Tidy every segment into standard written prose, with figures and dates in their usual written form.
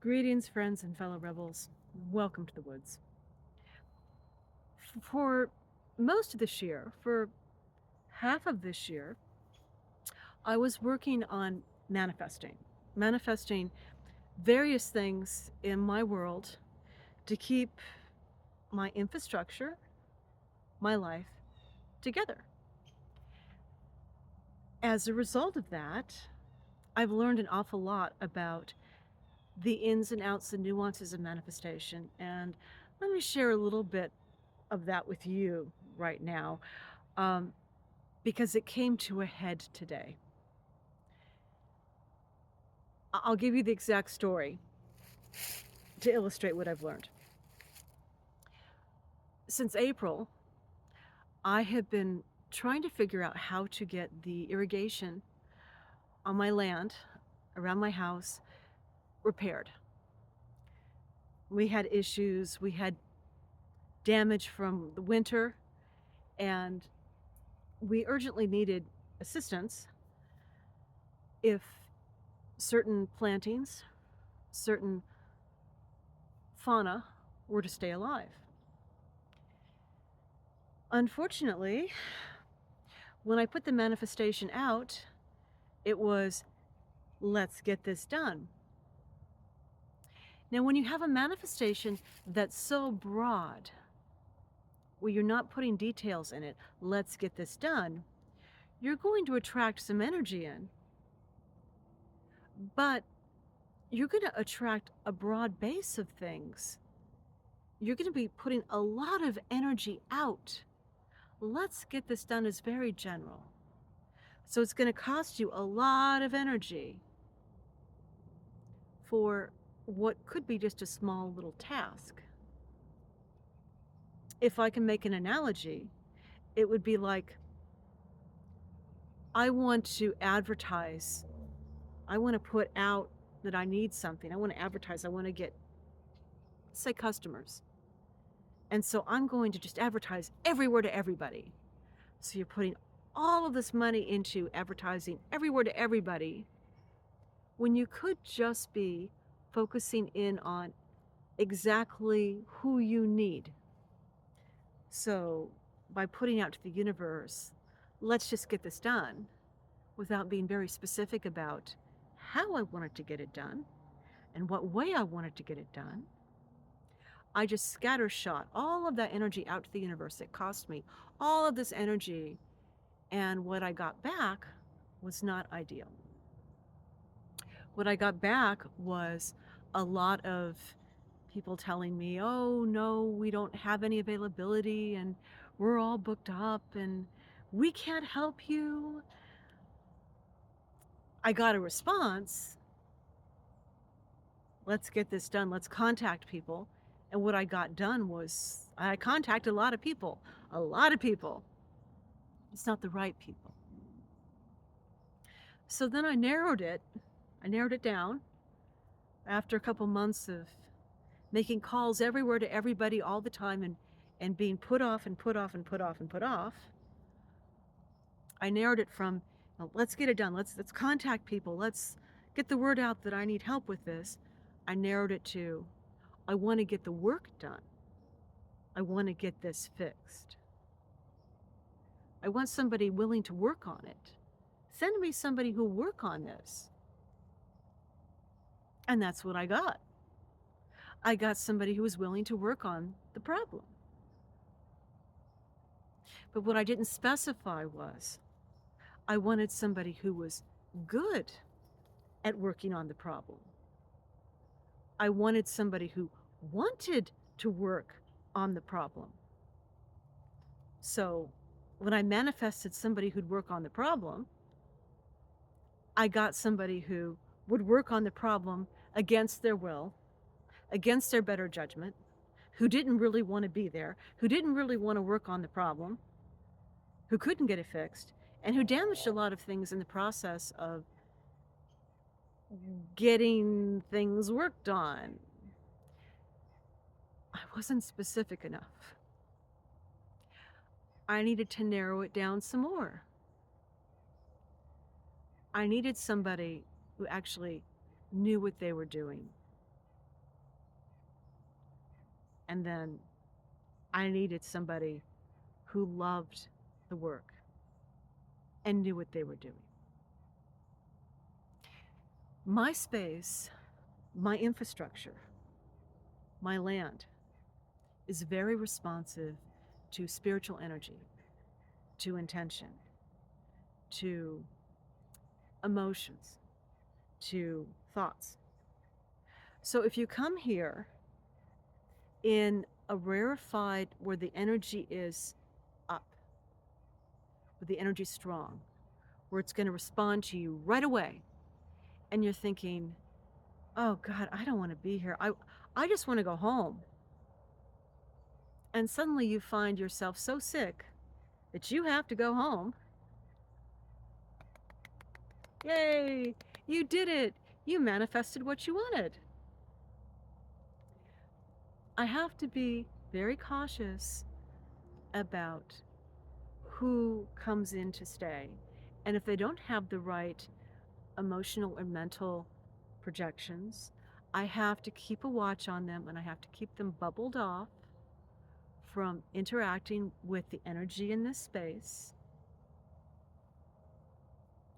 Greetings, friends and fellow rebels. Welcome to the woods. For most of this year, for half of this year, I was working on manifesting various things in my world to keep my infrastructure, my life together. As a result of that, I've learned an awful lot about the ins and outs and nuances of manifestation. And let me share a little bit of that with you right now, because it came to a head today. I'll give you the exact story to illustrate what I've learned. Since April, I have been trying to figure out how to get the irrigation on my land around my house repaired. We had issues, we had damage from the winter, and we urgently needed assistance if certain plantings, certain fauna were to stay alive. Unfortunately, when I put the manifestation out, it was, let's get this done. Now, when you have a manifestation that's so broad, where you're not putting details in it, let's get this done, you're going to attract some energy in. But you're going to attract a broad base of things. You're going to be putting a lot of energy out. Let's get this done is very general. So it's going to cost you a lot of energy for what could be just a small little task. If I can make an analogy, it would be like, I want to advertise. I want to put out that I need something. I want to advertise. I want to get, say, customers. And so I'm going to just advertise everywhere to everybody. So you're putting all of this money into advertising everywhere to everybody when you could just be focusing in on exactly who you need. So by putting out to the universe, let's just get this done, without being very specific about how I wanted to get it done and what way I wanted to get it done, I just scattershot all of that energy out to the universe. It cost me all of this energy, and what I got back was not ideal. What I got back was a lot of people telling me, oh no, we don't have any availability and we're all booked up and we can't help you. I got a response, let's get this done, let's contact people. And what I got done was I contacted a lot of people. It's not the right people. So then I narrowed it down after a couple months of making calls everywhere to everybody all the time and being put off and put off and put off and put off. I narrowed it from, well, let's get it done. Let's contact people. Let's get the word out that I need help with this. I narrowed it to, I want to get the work done. I want to get this fixed. I want somebody willing to work on it. Send me somebody who'll work on this. And that's what I got. I got somebody who was willing to work on the problem. But what I didn't specify was, I wanted somebody who was good at working on the problem. I wanted somebody who wanted to work on the problem. So when I manifested somebody who'd work on the problem, I got somebody who would work on the problem against their will, against their better judgment, who didn't really want to be there, who didn't really want to work on the problem, who couldn't get it fixed, and who damaged a lot of things in the process of getting things worked on. I wasn't specific enough. I needed to narrow it down some more. I needed somebody who actually knew what they were doing. And then I needed somebody who loved the work and knew what they were doing. My space, my infrastructure, my land is very responsive to spiritual energy, to intention, to emotions, to thoughts. So if you come here in a rarefied where the energy is up, where the energy is strong, where it's going to respond to you right away, and you're thinking, oh God, I don't want to be here. I just want to go home. And suddenly you find yourself so sick that you have to go home. Yay! You did it! You manifested what you wanted. I have to be very cautious about who comes in to stay. And if they don't have the right emotional or mental projections, I have to keep a watch on them and I have to keep them bubbled off from interacting with the energy in this space,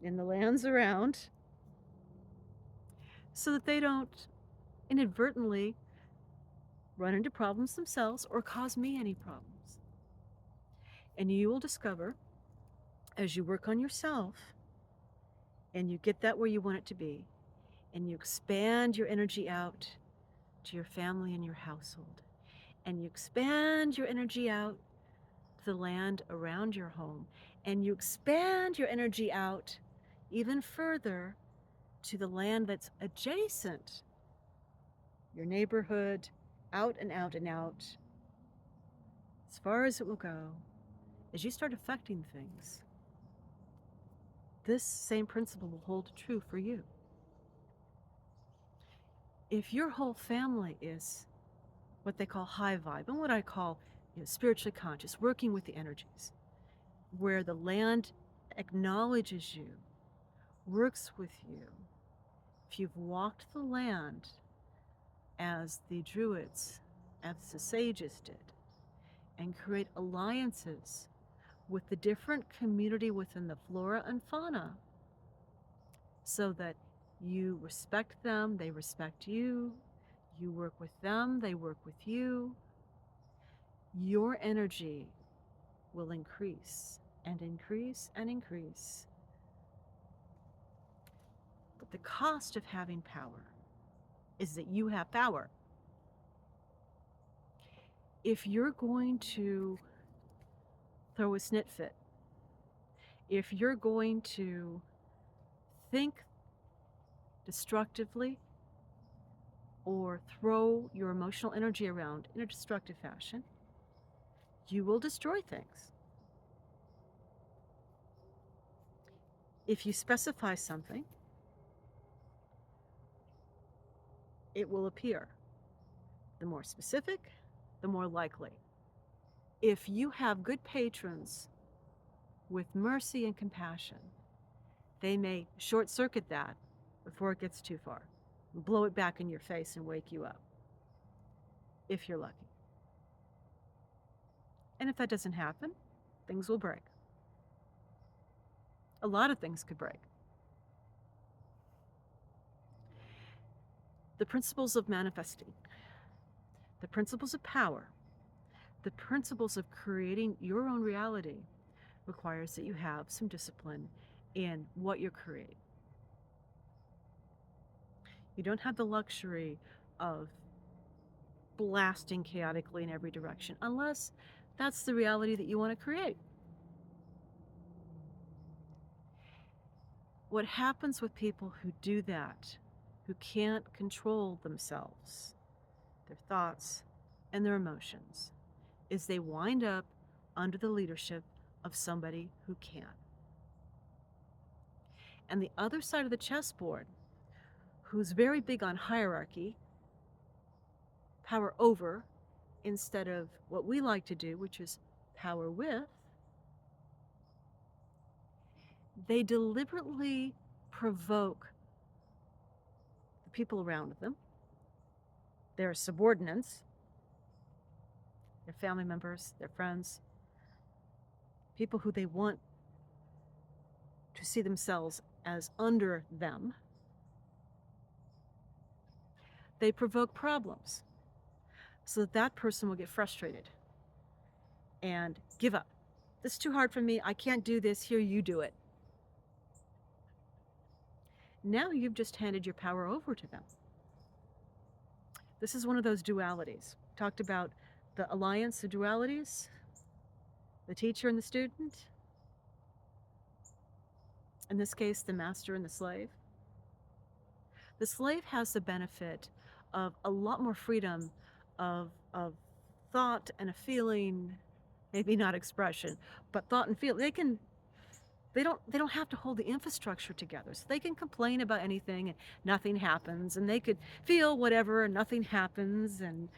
in the lands around, so that they don't inadvertently run into problems themselves or cause me any problems. And you will discover, as you work on yourself and you get that where you want it to be, and you expand your energy out to your family and your household, and you expand your energy out to the land around your home, and you expand your energy out even further to the land that's adjacent, your neighborhood, out and out and out, as far as it will go. As you start affecting things, this same principle will hold true for you. If your whole family is what they call high vibe, and what I call spiritually conscious, working with the energies, where the land acknowledges you, works with you, if you've walked the land as the Druids, as the sages did, and create alliances with the different community within the flora and fauna, so that you respect them, they respect you, you work with them, they work with you, your energy will increase and increase and increase. But the cost of having power is that you have power. If you're going to throw a snit fit, if you're going to think destructively or throw your emotional energy around in a destructive fashion, you will destroy things. If you specify something, it will appear. The more specific, the more likely. If you have good patrons with mercy and compassion, they may short circuit that before it gets too far, blow it back in your face and wake you up, if you're lucky. And if that doesn't happen, things will break. A lot of things could break. The principles of manifesting, the principles of power, the principles of creating your own reality requires that you have some discipline in what you create. You don't have the luxury of blasting chaotically in every direction unless that's the reality that you want to create. What happens with people who do that, who can't control themselves, their thoughts, and their emotions, is they wind up under the leadership of somebody who can. And the other side of the chessboard, who's very big on hierarchy, power over, instead of what we like to do, which is power with, they deliberately provoke the people around them, their subordinates, their family members, their friends, people who they want to see themselves as under them, they provoke problems so that that person will get frustrated and give up. This is too hard for me. I can't do this. Here, you do it. Now you've just handed your power over to them. This is one of those dualities. Talked about the alliance of dualities, the teacher and the student. In this case, the master and the slave. The slave has the benefit of a lot more freedom of thought and a feeling, maybe not expression, but thought and feel. They don't have to hold the infrastructure together. So they can complain about anything and nothing happens, and they could feel whatever and nothing happens, and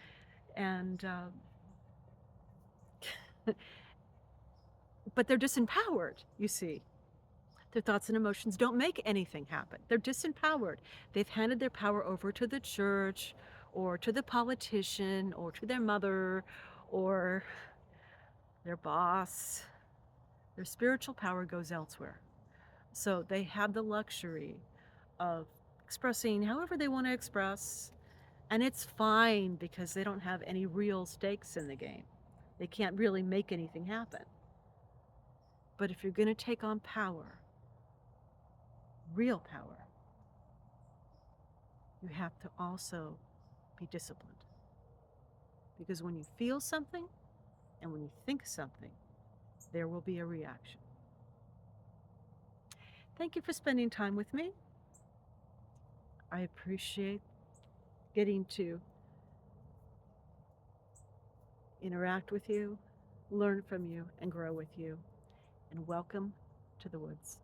but they're disempowered, you see. Their thoughts and emotions don't make anything happen. They're disempowered. They've handed their power over to the church or to the politician or to their mother or their boss. Their spiritual power goes elsewhere. So they have the luxury of expressing however they want to express, and it's fine because they don't have any real stakes in the game. They can't really make anything happen. But if you're going to take on power, real power, you have to also be disciplined. Because when you feel something and when you think something, there will be a reaction. Thank you for spending time with me. I appreciate getting to interact with you, learn from you, and grow with you. And welcome to the woods.